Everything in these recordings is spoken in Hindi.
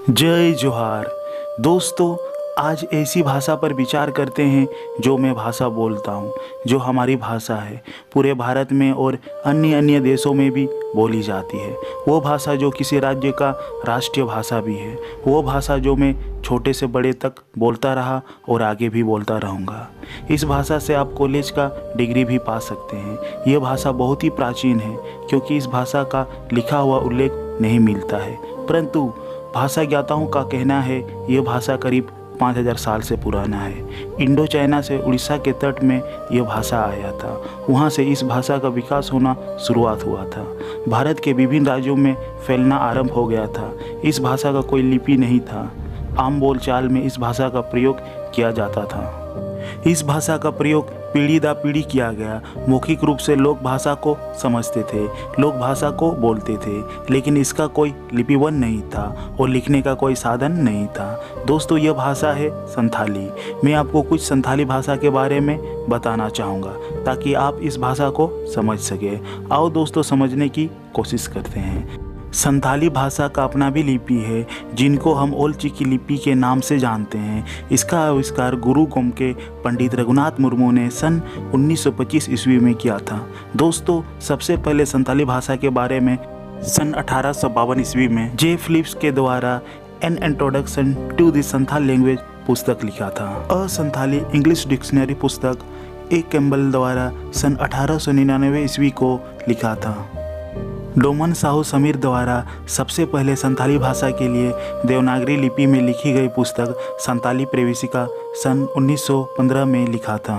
जय जोहार। दोस्तों, आज ऐसी भाषा पर विचार करते हैं जो मैं भाषा बोलता हूँ, जो हमारी भाषा है, पूरे भारत में और अन्य अन्य देशों में भी बोली जाती है। वो भाषा जो किसी राज्य का राष्ट्रीय भाषा भी है, वो भाषा जो मैं छोटे से बड़े तक बोलता रहा और आगे भी बोलता रहूँगा। इस भाषा से आप कॉलेज का डिग्री भी पा सकते हैं। ये भाषा बहुत ही प्राचीन है क्योंकि इस भाषा का लिखा हुआ उल्लेख नहीं मिलता है, परंतु भाषा ज्ञाताओं का कहना है ये भाषा करीब 5000 साल से पुराना है। इंडो चाइना से उड़ीसा के तट में यह भाषा आया था, वहाँ से इस भाषा का विकास होना शुरुआत हुआ था। भारत के विभिन्न राज्यों में फैलना आरंभ हो गया था। इस भाषा का कोई लिपि नहीं था, आम बोलचाल में इस भाषा का प्रयोग किया जाता था। इस भाषा का प्रयोग पीढ़ी दर पीढ़ी किया गया। मौखिक रूप से लोग भाषा को समझते थे, लोग भाषा को बोलते थे, लेकिन इसका कोई लिपिबद्ध नहीं था और लिखने का कोई साधन नहीं था। दोस्तों, यह भाषा है संथाली। मैं आपको कुछ संथाली भाषा के बारे में बताना चाहूँगा ताकि आप इस भाषा को समझ सके। आओ दोस्तों, समझने की कोशिश करते हैं। संथाली भाषा का अपना भी लिपि है, जिनको हम ओल चिकी लिपि के नाम से जानते हैं। इसका आविष्कार गुरुग्राम के पंडित रघुनाथ मुर्मू ने सन 1925 ईस्वी में किया था। दोस्तों, सबसे पहले संथाली भाषा के बारे में सन 1852 ईस्वी में जे फिलिप्स के द्वारा an introduction to the Santhal language पुस्तक लिखा था। अ संथाली इंग्लिश डिक्शनरी पुस्तक ए कैम्पबेल द्वारा सन 1899 ईस्वी को लिखा था। डोमन साहू समीर द्वारा सबसे पहले संथाली भाषा के लिए देवनागरी लिपि में लिखी गई पुस्तक संथाली प्रवेशिका सन 1915 में लिखा था।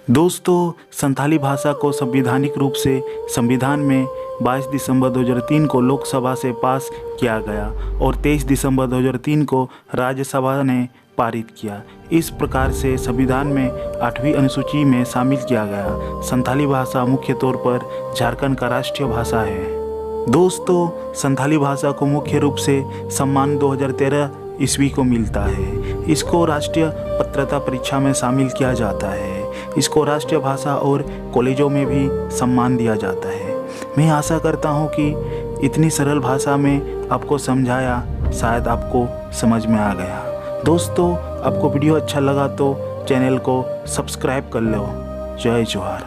दोस्तों, संथाली भाषा को संवैधानिक रूप से संविधान में 22 दिसंबर 2003 को लोकसभा से पास किया गया और 23 दिसंबर 2003 को राज्यसभा ने पारित किया। इस प्रकार से संविधान में 8वीं अनुसूची में शामिल किया गया। संथाली भाषा मुख्य तौर पर झारखंड का राष्ट्रीय भाषा है। दोस्तों, संथाली भाषा को मुख्य रूप से सम्मान 2013 ईस्वी को मिलता है। इसको राष्ट्रीय पात्रता परीक्षा में शामिल किया जाता है। इसको राष्ट्रीय भाषा और कॉलेजों में भी सम्मान दिया जाता है। मैं आशा करता हूँ कि इतनी सरल भाषा में आपको समझाया, शायद आपको समझ में आ गया। दोस्तों, आपको वीडियो अच्छा लगा तो चैनल को सब्सक्राइब कर लो। जय जोहार।